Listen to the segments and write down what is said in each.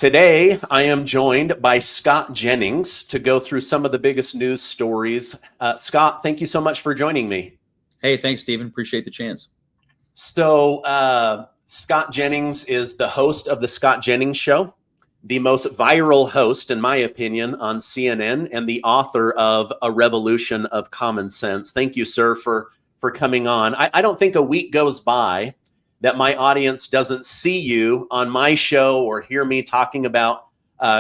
Today, I am joined by Scott Jennings to go through some of the biggest news stories. Scott, thank you so much for joining me. Hey, thanks, Stephen. Appreciate the chance. So, Scott Jennings is the host of the Scott Jennings Show, the most viral host, in my opinion, on CNN, and the author of A Revolution of Common Sense. Thank you, sir, for coming on. I don't think a week goes by that my audience doesn't see you on my show or hear me talking about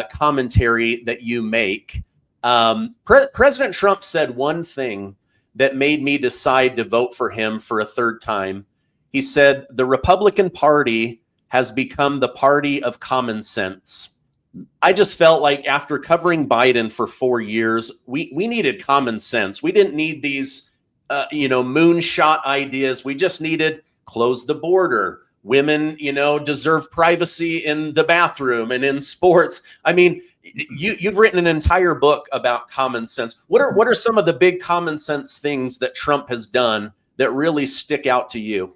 commentary that you make. President Trump said one thing that made me decide to vote for him for a third time. He said, the Republican Party has become the party of common sense. I just felt like after covering Biden for 4 years, we needed common sense. We didn't need these, moonshot ideas. We just needed close the border. Women, deserve privacy in the bathroom and in sports. I mean, you've written an entire book about common sense. What are some of the big common sense things that Trump has done that really stick out to you?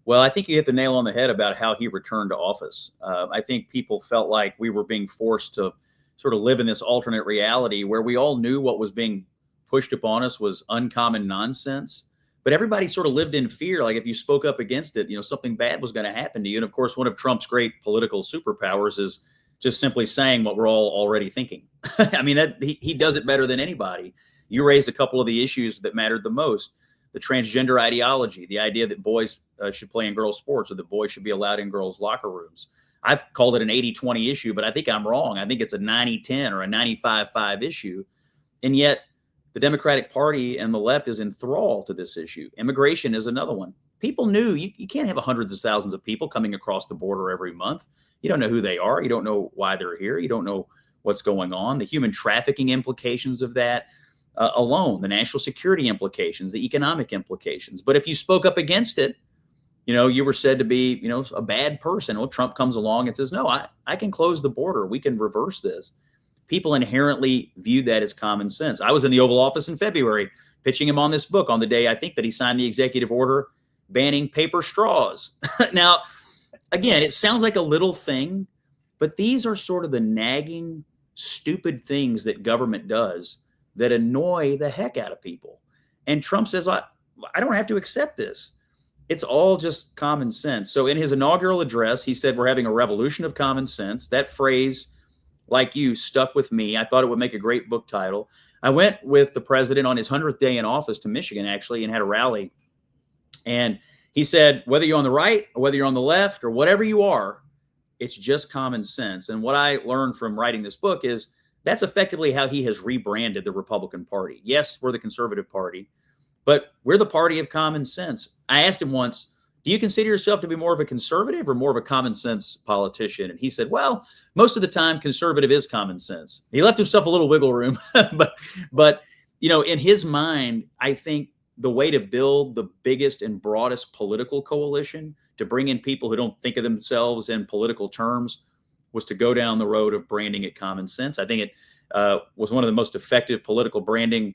Well, I think you hit the nail on the head about how he returned to office. I think people felt like we were being forced to sort of live in this alternate reality where we all knew what was being pushed upon us was uncommon nonsense. But everybody sort of lived in fear. Like if you spoke up against it, something bad was going to happen to you. And of course, one of Trump's great political superpowers is just simply saying what we're all already thinking. I mean, he does it better than anybody. You raised a couple of the issues that mattered the most. The transgender ideology, the idea that boys should play in girls' sports or that boys should be allowed in girls' locker rooms. I've called it an 80-20 issue, but I think I'm wrong. I think it's a 90-10 or a 95-5 issue. And yet the Democratic Party and the left is enthralled to this issue. Immigration is another one. People knew you can't have hundreds of thousands of people coming across the border every month. You don't know who they are. You don't know why they're here. You don't know what's going on. The human trafficking implications of that alone, the national security implications, the economic implications. But if you spoke up against it, you were said to be, a bad person. Well, Trump comes along and says, no, I can close the border. We can reverse this. People inherently viewed that as common sense. I was in the Oval Office in February pitching him on this book on the day I think that he signed the executive order banning paper straws. Now, again, it sounds like a little thing, but these are sort of the nagging, stupid things that government does that annoy the heck out of people. And Trump says, I don't have to accept this. It's all just common sense. So in his inaugural address, he said, we're having a revolution of common sense. That phrase, like you, stuck with me. I thought it would make a great book title. I went with the president on his 100th day in office to Michigan, actually, and had a rally. And he said, whether you're on the right or whether you're on the left or whatever you are, it's just common sense. And what I learned from writing this book is that's effectively how he has rebranded the Republican Party. Yes, we're the conservative party, but we're the party of common sense. I asked him once, do you consider yourself to be more of a conservative or more of a common sense politician? And he said, well, most of the time conservative is common sense. He left himself a little wiggle room, but in his mind, I think the way to build the biggest and broadest political coalition, to bring in people who don't think of themselves in political terms, was to go down the road of branding it common sense. I think it was one of the most effective political branding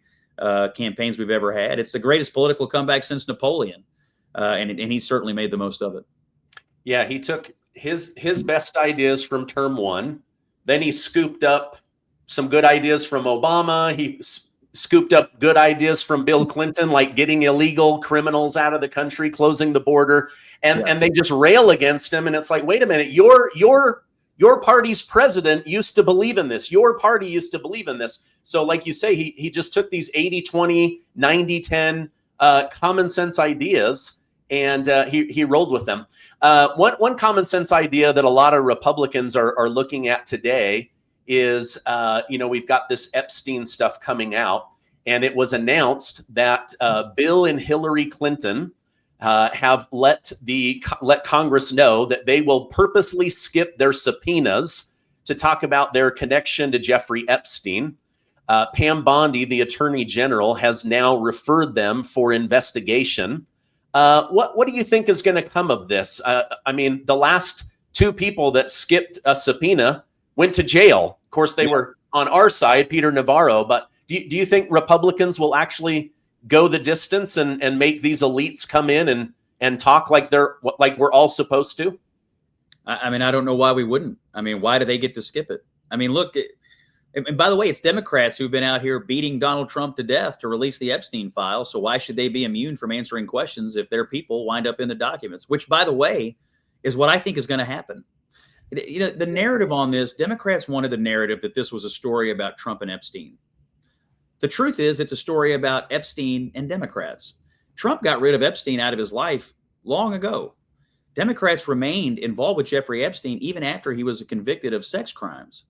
campaigns we've ever had. It's the greatest political comeback since Napoleon. And he certainly made the most of it. Yeah, he took his best ideas from term one. Then he scooped up some good ideas from Obama. He scooped up good ideas from Bill Clinton, like getting illegal criminals out of the country, closing the border. And they just rail against him. And it's like, wait a minute, your party's president used to believe in this. Your party used to believe in this. So like you say, he just took these 80-20, 90-10 common sense ideas and he rolled with them. One common sense idea that a lot of Republicans are looking at today is, we've got this Epstein stuff coming out, and it was announced that Bill and Hillary Clinton have let Congress know that they will purposely skip their subpoenas to talk about their connection to Jeffrey Epstein. Pam Bondi, the Attorney General, has now referred them for investigation. What do you think is going to come of this? I mean, the last two people that skipped a subpoena went to jail. Of course, they were on our side, Peter Navarro. But do you think Republicans will actually go the distance and make these elites come in and talk like we're all supposed to? I mean, I don't know why we wouldn't. I mean, why do they get to skip it? I mean, look, and by the way, it's Democrats who've been out here beating Donald Trump to death to release the Epstein file. So why should they be immune from answering questions if their people wind up in the documents, which, by the way, is what I think is going to happen. You know, the narrative on this, Democrats wanted the narrative that this was a story about Trump and Epstein. The truth is, it's a story about Epstein and Democrats. Trump got rid of Epstein out of his life long ago. Democrats remained involved with Jeffrey Epstein even after he was convicted of sex crimes.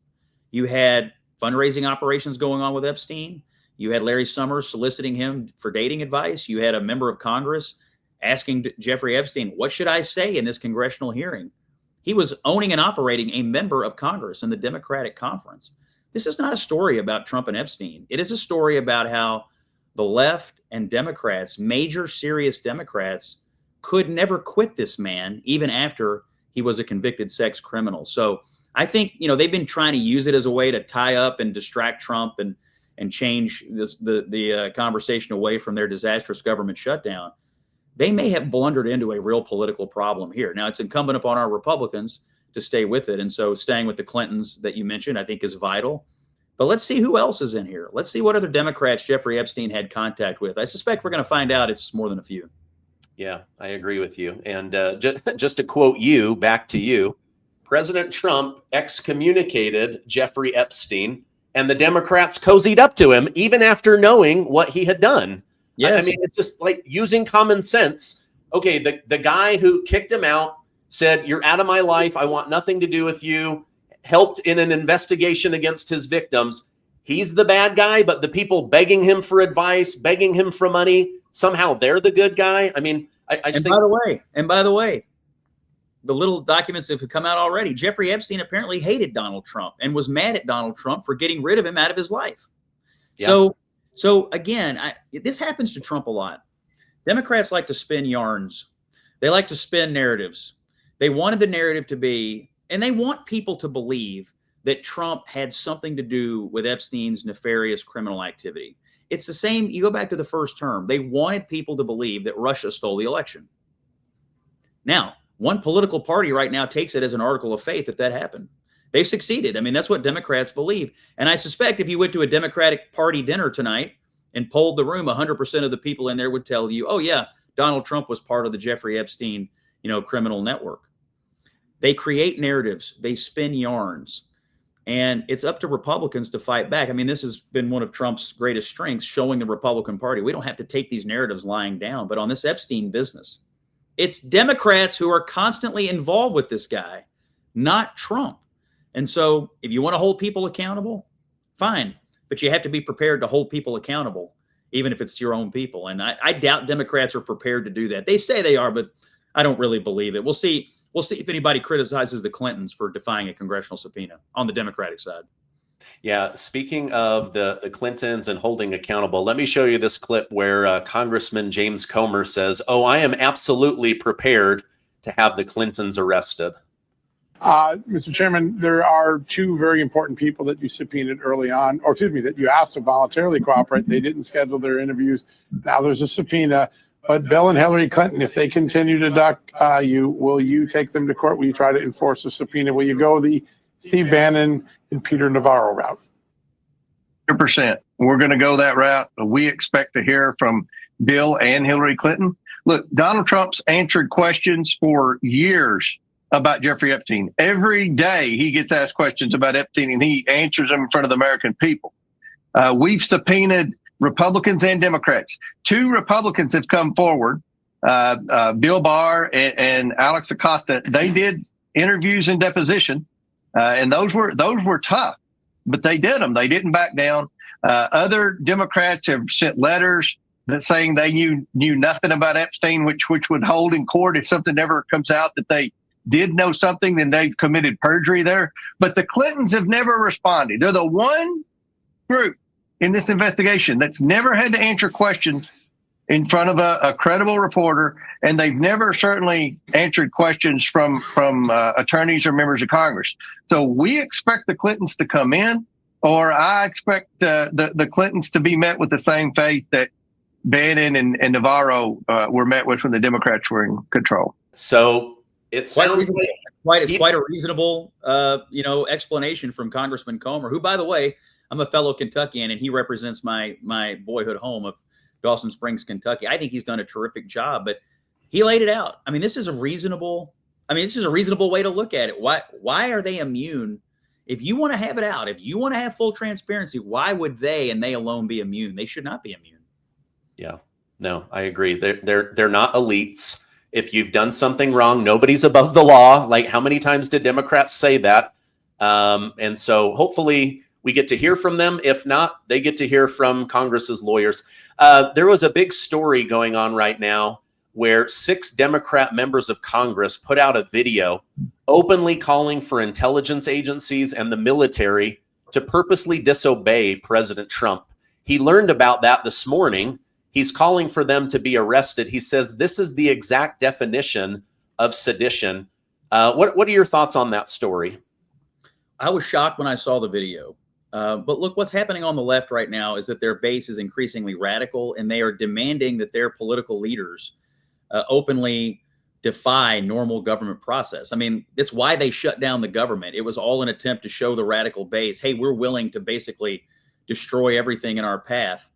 You had fundraising operations going on with Epstein. You had Larry Summers soliciting him for dating advice. You had a member of Congress asking Jeffrey Epstein, what should I say in this congressional hearing? He was owning and operating a member of Congress in the Democratic conference. This is not a story about Trump and Epstein. It is a story about how the left and Democrats, major serious Democrats, could never quit this man, even after he was a convicted sex criminal. So I think, you know, they've been trying to use it as a way to tie up and distract Trump and change the conversation away from their disastrous government shutdown. They may have blundered into a real political problem here. Now, it's incumbent upon our Republicans to stay with it. And so staying with the Clintons that you mentioned, I think, is vital. But let's see who else is in here. Let's see what other Democrats Jeffrey Epstein had contact with. I suspect we're going to find out it's more than a few. Yeah, I agree with you. And just to quote you, back to you, President Trump excommunicated Jeffrey Epstein, and the Democrats cozied up to him even after knowing what he had done. Yes. I mean, it's just like using common sense. Okay, the guy who kicked him out said, you're out of my life. I want nothing to do with you. Helped in an investigation against his victims. He's the bad guy, but the people begging him for advice, begging him for money, somehow they're the good guy. I mean, I just think. By the way, the little documents that have come out already, Jeffrey Epstein apparently hated Donald Trump and was mad at Donald Trump for getting rid of him out of his life. Yeah. So again, this happens to Trump a lot. Democrats like to spin yarns. They like to spin narratives. They wanted the narrative to be, and they want people to believe that Trump had something to do with Epstein's nefarious criminal activity. It's the same. You go back to the first term. They wanted people to believe that Russia stole the election. Now, one political party right now takes it as an article of faith that happened. They've succeeded. I mean, that's what Democrats believe. And I suspect if you went to a Democratic Party dinner tonight and polled the room, 100% of the people in there would tell you, oh, yeah, Donald Trump was part of the Jeffrey Epstein, criminal network. They create narratives. They spin yarns. And it's up to Republicans to fight back. I mean, this has been one of Trump's greatest strengths, showing the Republican Party we don't have to take these narratives lying down. But on this Epstein business, it's Democrats who are constantly involved with this guy, not Trump. And so if you want to hold people accountable, fine. But you have to be prepared to hold people accountable, even if it's your own people. And I doubt Democrats are prepared to do that. They say they are, but I don't really believe it. We'll see if anybody criticizes the Clintons for defying a congressional subpoena on the Democratic side. Yeah, speaking of the Clintons and holding accountable, let me show you this clip where Congressman James Comer says, oh, I am absolutely prepared to have the Clintons arrested. Mr. Chairman, there are two very important people that you subpoenaed early on, or excuse me, that you asked to voluntarily cooperate. They didn't schedule their interviews. Now there's a subpoena. But Bill and Hillary Clinton, if they continue to duck you, will you take them to court? Will you try to enforce a subpoena? Will you go the Steve Bannon and Peter Navarro route? 100%. We're going to go that route. We expect to hear from Bill and Hillary Clinton. Look, Donald Trump's answered questions for years about Jeffrey Epstein. Every day he gets asked questions about Epstein and he answers them in front of the American people. We've subpoenaed Republicans and Democrats. Two Republicans have come forward, Bill Barr and Alex Acosta. They did interviews and deposition, and those were tough, but they did them. They didn't back down. Other Democrats have sent letters that saying they knew nothing about Epstein, which would hold in court if something ever comes out that they did know something, then they've committed perjury there. But the Clintons have never responded. They're the one group in this investigation that's never had to answer questions in front of a credible reporter, and they've never certainly answered questions from attorneys or members of Congress. So we expect the Clintons to come in, or I expect the Clintons to be met with the same fate that Bannon and Navarro were met with when the Democrats were in control. So It sounds like it's quite a reasonable, explanation from Congressman Comer, who, by the way, I'm a fellow Kentuckian, and he represents my boyhood home of Dawson Springs, Kentucky. I think he's done a terrific job, but he laid it out. I mean, this is a reasonable way to look at it. Why are they immune? If you want to have it out, if you want to have full transparency, why would they and they alone be immune? They should not be immune. Yeah, no, I agree. They're not elites. If you've done something wrong, nobody's above the law. Like, how many times did Democrats say that? And so hopefully we get to hear from them. If not, they get to hear from Congress's lawyers. There was a big story going on right now where 6 Democrat members of Congress put out a video openly calling for intelligence agencies and the military to purposely disobey President Trump. He learned about that this morning. He's calling for them to be arrested. He says this is the exact definition of sedition. What are your thoughts on that story? I was shocked when I saw the video. But look, what's happening on the left right now is that their base is increasingly radical, and they are demanding that their political leaders openly defy normal government process. I mean, it's why they shut down the government. It was all an attempt to show the radical base, hey, we're willing to basically destroy everything in our path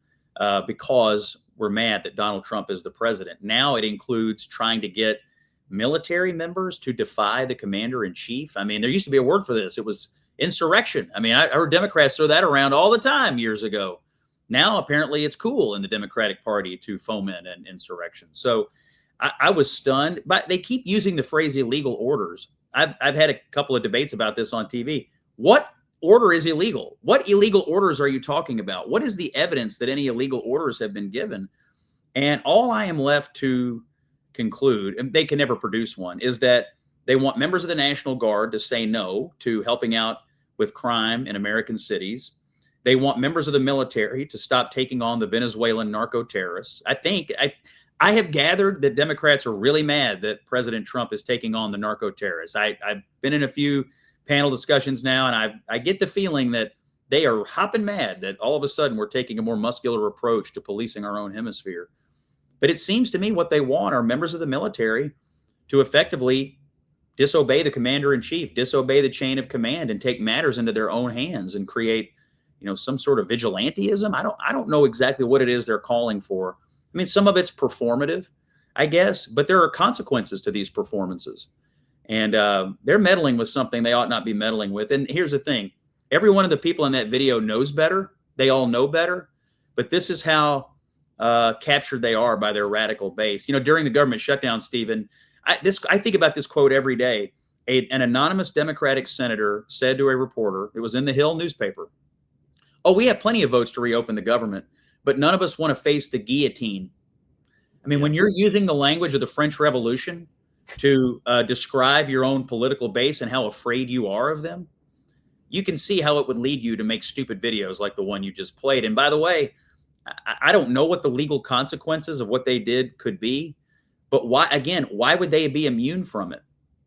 because we're mad that Donald Trump is the president. Now it includes trying to get military members to defy the commander in chief. I mean, there used to be a word for this. It was insurrection. I mean, I heard Democrats throw that around all the time years ago. Now, apparently, it's cool in the Democratic Party to foment an insurrection. So I was stunned, but they keep using the phrase illegal orders. I've had a couple of debates about this on TV. What order is illegal? What illegal orders are you talking about? What is the evidence that any illegal orders have been given? And all I am left to conclude, and they can never produce one, is that they want members of the National Guard to say no to helping out with crime in American cities. They want members of the military to stop taking on the Venezuelan narco terrorists. I have gathered that Democrats are really mad that President Trump is taking on the narco terrorists. I've been in a few panel discussions now, and I get the feeling that they are hopping mad that all of a sudden we're taking a more muscular approach to policing our own hemisphere. But it seems to me what they want are members of the military to effectively disobey the commander in chief, disobey the chain of command, and take matters into their own hands and create, some sort of vigilantism. I don't know exactly what it is they're calling for. I mean, some of it's performative, I guess, but there are consequences to these performances. And they're meddling with something they ought not be meddling with. And here's the thing. Every one of the people in that video knows better. They all know better. But this is how captured they are by their radical base. During the government shutdown, Stephen, I think about this quote every day. An anonymous Democratic senator said to a reporter, it was in the Hill newspaper, "Oh, we have plenty of votes to reopen the government, but none of us want to face the guillotine." I mean, when you're using the language of the French Revolution to describe your own political base and how afraid you are of them, you can see how it would lead you to make stupid videos like the one you just played. And by the way, I don't know what the legal consequences of what they did could be, but why would they be immune from it?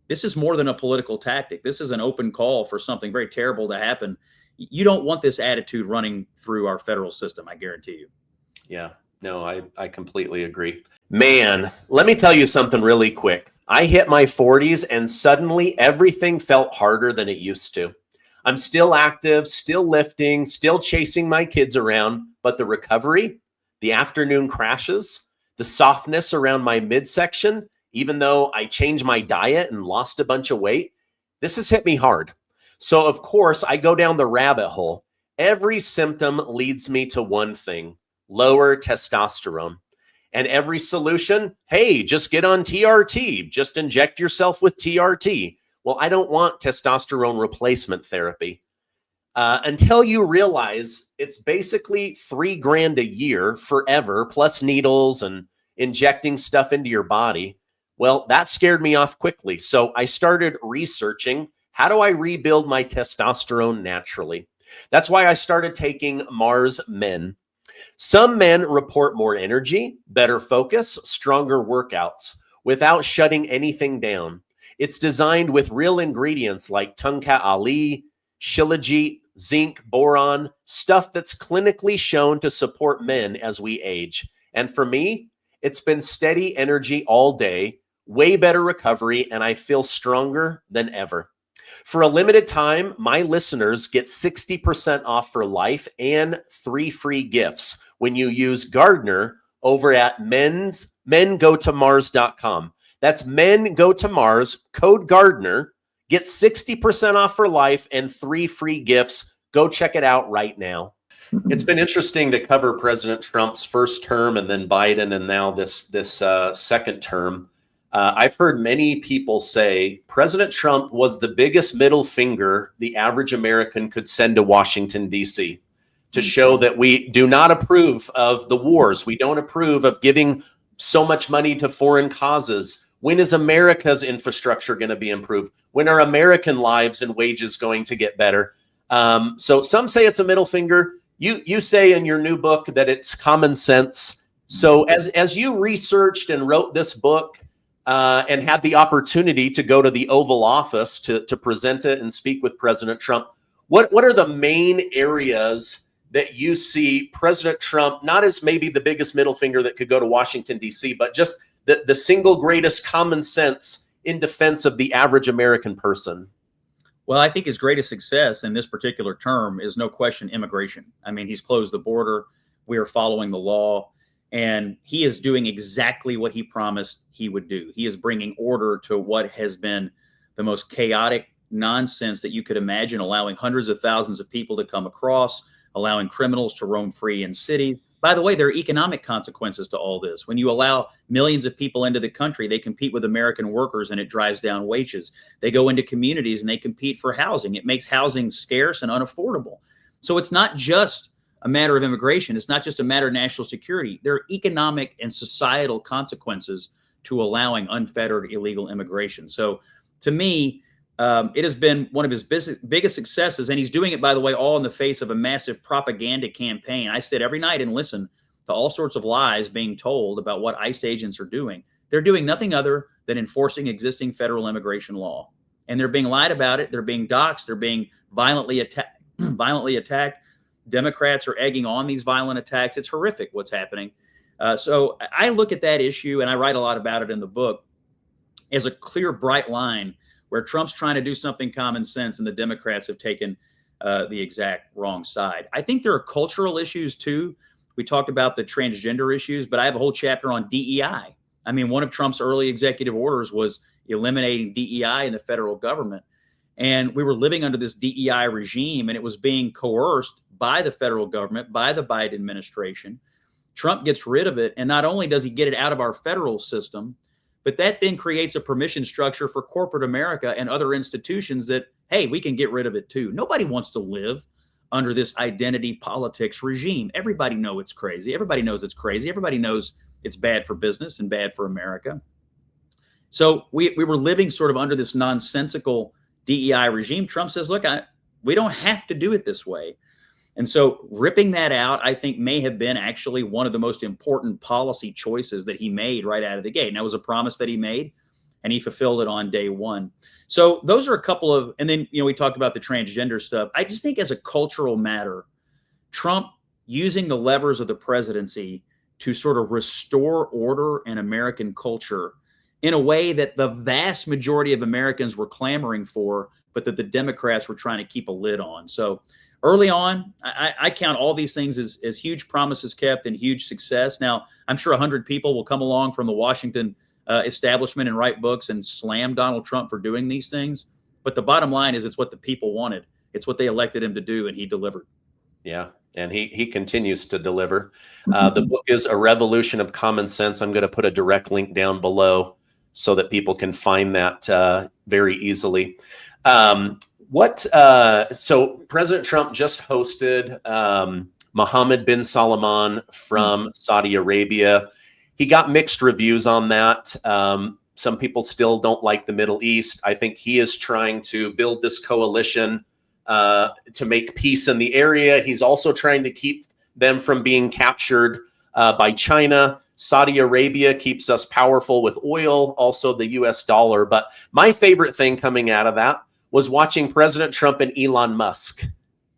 This is more than a political tactic. This is an open call for something very terrible to happen. You don't want this attitude running through our federal system, I guarantee you. Yeah, no, I completely agree. Man, let me tell you something really quick. I hit my 40s and suddenly everything felt harder than it used to. I'm still active, still lifting, still chasing my kids around, but the recovery, the afternoon crashes, the softness around my midsection, even though I changed my diet and lost a bunch of weight, this has hit me hard. So of course, I go down the rabbit hole. Every symptom leads me to one thing: lower testosterone. And every solution, hey, just get on TRT, just inject yourself with TRT. Well, I don't want testosterone replacement therapy. Until you realize it's basically $3,000 a year forever, plus needles and injecting stuff into your body. Well, that scared me off quickly. So I started researching, how do I rebuild my testosterone naturally? That's why I started taking Mars Men. Some men report more energy, better focus, stronger workouts without shutting anything down. It's designed with real ingredients like Tungkat Ali, Shilajit, zinc, boron, stuff that's clinically shown to support men as we age. And for me, it's been steady energy all day way better recovery, and I feel stronger than ever. For a limited time, my listeners get 60% off for life and 3 free gifts when you use Gardner over at mengotomars.com. That's Men Go to Mars, code Gardner. Get 60% off for life and 3 free gifts. Go check it out right now. It's been interesting to cover President Trump's first term and then Biden and now this second term. I've heard many people say President Trump was the biggest middle finger the average American could send to Washington, D.C. to show that we do not approve of the wars. We don't approve of giving so much money to foreign causes. When is America's infrastructure going to be improved? When are American lives and wages going to get better? So some say it's a middle finger. You say in your new book that it's common sense. So as you researched and wrote this book and had the opportunity to go to the Oval Office to present it and speak with President Trump, what are the main areas that you see President Trump, not as maybe the biggest middle finger that could go to Washington, D.C., but just the single greatest common sense in defense of the average American person? Well, I think his greatest success in this particular term is no question immigration. I mean, he's closed the border. We are following the law, and he is doing exactly what he promised he would do. He is bringing order to what has been the most chaotic nonsense that you could imagine, allowing hundreds of thousands of people to come across, allowing criminals to roam free in cities. By the way, there are economic consequences to all this. When you allow millions of people into the country, they compete with American workers and it drives down wages. They go into communities and they compete for housing. It makes housing scarce and unaffordable. So it's not just a matter of immigration. It's not just a matter of national security. There are economic and societal consequences to allowing unfettered illegal immigration. So to me, it has been one of his biggest successes, and he's doing it, by the way, all in the face of a massive propaganda campaign. I sit every night and listen to all sorts of lies being told about what ICE agents are doing. They're doing nothing other than enforcing existing federal immigration law, and they're being lied about it. They're being doxxed. They're being violently attacked. Democrats are egging on these violent attacks. It's horrific what's happening. So I look at that issue, and I write a lot about it in the book, as a clear, bright line where Trump's trying to do something common sense and the Democrats have taken the exact wrong side. I think there are cultural issues too. We talked about the transgender issues, but I have a whole chapter on DEI. I mean, one of Trump's early executive orders was eliminating DEI in the federal government. And we were living under this DEI regime, and it was being coerced by the federal government, by the Biden administration. Trump gets rid of it. And not only does he get it out of our federal system, but that then creates a permission structure for corporate America and other institutions that, hey, we can get rid of it too. Nobody wants to live under this identity politics regime. Everybody knows it's crazy. Everybody knows it's crazy. Everybody knows it's bad for business and bad for America. So we were living sort of under this nonsensical DEI regime. Trump says, look, we don't have to do it this way. And so ripping that out, I think, may have been actually one of the most important policy choices that he made right out of the gate. And that was a promise that he made, and he fulfilled it on day one. So those are a couple of, and then, we talked about the transgender stuff. I just think as a cultural matter, Trump using the levers of the presidency to sort of restore order in American culture in a way that the vast majority of Americans were clamoring for, but that the Democrats were trying to keep a lid on. So early on, I count all these things as huge promises kept and huge success. Now, I'm sure 100 people will come along from the Washington establishment and write books and slam Donald Trump for doing these things. But the bottom line is it's what the people wanted. It's what they elected him to do, and he delivered. Yeah, and he continues to deliver. The book is A Revolution of Common Sense. I'm going to put a direct link down below so that people can find that very easily. So President Trump just hosted Mohammed bin Salman from Saudi Arabia. He got mixed reviews on that. Some people still don't like the Middle East. I think he is trying to build this coalition to make peace in the area. He's also trying to keep them from being captured by China. Saudi Arabia keeps us powerful with oil, also the US dollar. But my favorite thing coming out of that was watching President Trump and Elon Musk.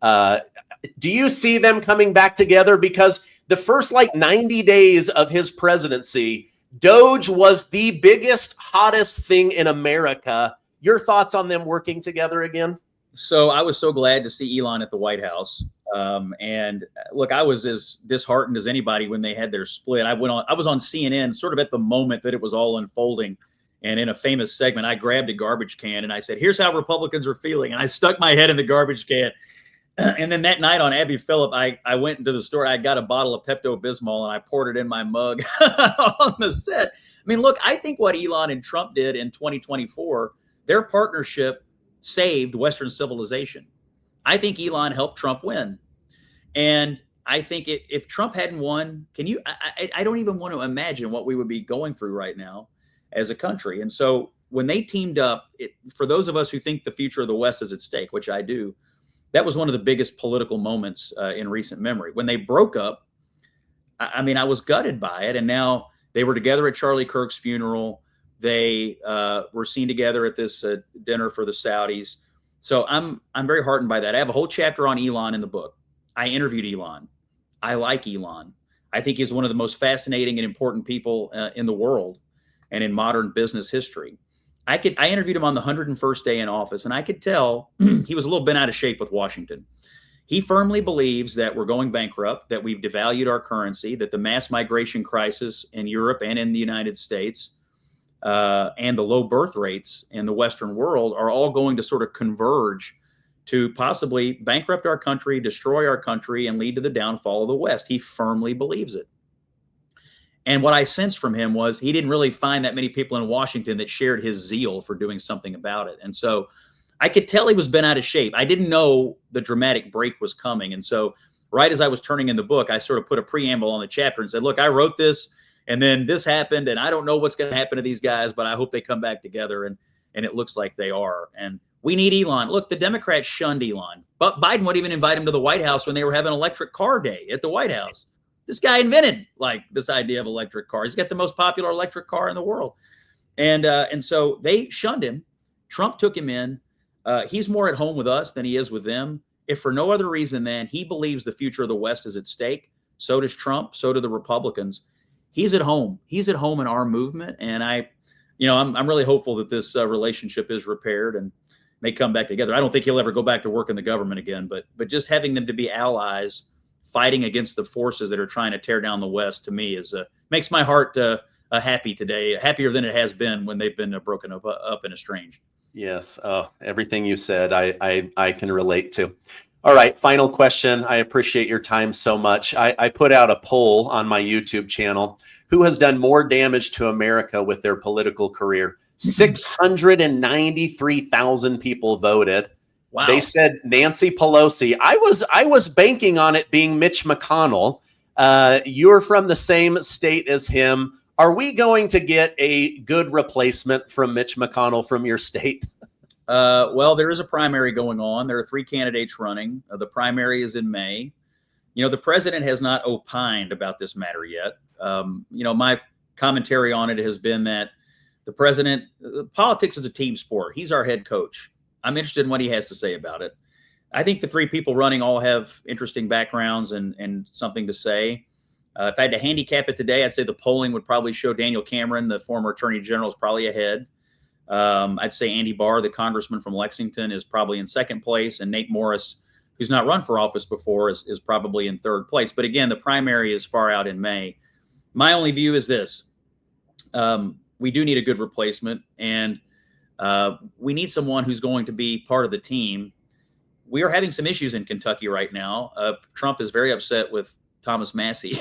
Do you see them coming back together? Because the first 90 days of his presidency, Doge was the biggest, hottest thing in America. Your thoughts on them working together again? So I was so glad to see Elon at the White House. And look, I was as disheartened as anybody when they had their split. I was on CNN sort of at the moment that it was all unfolding. And in a famous segment, I grabbed a garbage can and I said, "Here's how Republicans are feeling." And I stuck my head in the garbage can. And then that night on Abby Phillip, I went into the store. I got a bottle of Pepto-Bismol and I poured it in my mug on the set. I mean, look, I think what Elon and Trump did in 2024, their partnership saved Western civilization. I think Elon helped Trump win. And I think if Trump hadn't won, I don't even want to imagine what we would be going through right now as a country. And so when they teamed up, for those of us who think the future of the West is at stake, which I do, that was one of the biggest political moments in recent memory. When they broke up, I mean, I was gutted by it. And now they were together at Charlie Kirk's funeral. They were seen together at this dinner for the Saudis. So I'm very heartened by that. I have a whole chapter on Elon in the book. I interviewed Elon. I like Elon. I think he's one of the most fascinating and important people in the world and in modern business history. I interviewed him on the 101st day in office, and I could tell he was a little bent out of shape with Washington. He firmly believes that we're going bankrupt, that we've devalued our currency, that the mass migration crisis in Europe and in the United States and the low birth rates in the Western world are all going to sort of converge to possibly bankrupt our country, destroy our country, and lead to the downfall of the West. He firmly believes it. And what I sensed from him was he didn't really find that many people in Washington that shared his zeal for doing something about it. And so I could tell he was bent out of shape. I didn't know the dramatic break was coming. And so right as I was turning in the book, I sort of put a preamble on the chapter and said, look, I wrote this and then this happened and I don't know what's going to happen to these guys, but I hope they come back together. And it looks like they are. And we need Elon. Look, the Democrats shunned Elon, but Biden would even invite him to the White House when they were having electric car day at the White House. This guy invented like this idea of electric cars. He's got the most popular electric car in the world. And so they shunned him. Trump took him in. He's more at home with us than he is with them. If for no other reason than he believes the future of the West is at stake, so does Trump, so do the Republicans. He's at home. He's at home in our movement. And I'm really hopeful that this relationship is repaired and they come back together. I don't think he'll ever go back to work in the government again, but just having them to be allies fighting against the forces that are trying to tear down the West, to me, makes my heart happy today, happier than it has been when they've been broken up and estranged. Yes, everything you said, I can relate to. All right, final question. I appreciate your time so much. I put out a poll on my YouTube channel. Who has done more damage to America with their political career? 693,000 people voted. Wow. They said Nancy Pelosi. I was banking on it being Mitch McConnell. You're from the same state as him. Are we going to get a good replacement from Mitch McConnell from your state? Well, there is a primary going on. There are 3 candidates running. The primary is in May. The president has not opined about this matter yet. My commentary on it has been that the president, politics is a team sport. He's our head coach. I'm interested in what he has to say about it. I think the 3 people running all have interesting backgrounds and something to say. If I had to handicap it today, I'd say the polling would probably show Daniel Cameron, the former attorney general, is probably ahead. I'd say Andy Barr, the congressman from Lexington, is probably in second place. And Nate Morris, who's not run for office before, is probably in third place. But again, the primary is far out in May. My only view is this. We do need a good replacement. And we need someone who's going to be part of the team. We are having some issues in Kentucky right now. Trump is very upset with Thomas Massey,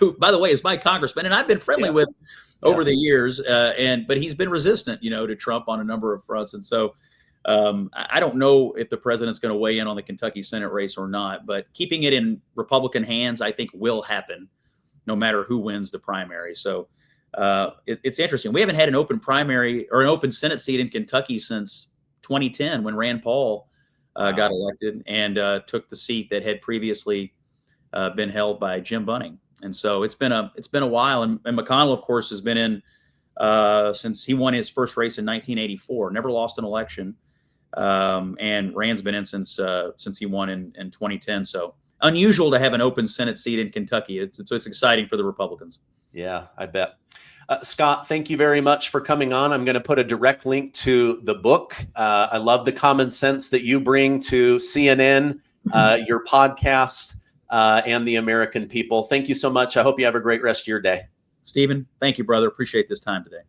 who, by the way, is my congressman, and I've been friendly with over the years. But he's been resistant, to Trump on a number of fronts. And so I don't know if the president's going to weigh in on the Kentucky Senate race or not. But keeping it in Republican hands, I think, will happen, no matter who wins the primary. So. It's interesting. We haven't had an open primary or an open Senate seat in Kentucky since 2010 when Rand Paul got elected and took the seat that had previously been held by Jim Bunning. And so it's been a while. And McConnell, of course, has been in since he won his first race in 1984, never lost an election. And Rand's been in since he won in 2010. So unusual to have an open Senate seat in Kentucky. So it's exciting for the Republicans. Yeah, I bet. Scott, thank you very much for coming on. I'm going to put a direct link to the book. I love the common sense that you bring to CNN, your podcast, and the American people. Thank you so much. I hope you have a great rest of your day. Stephen, thank you, brother. Appreciate this time today.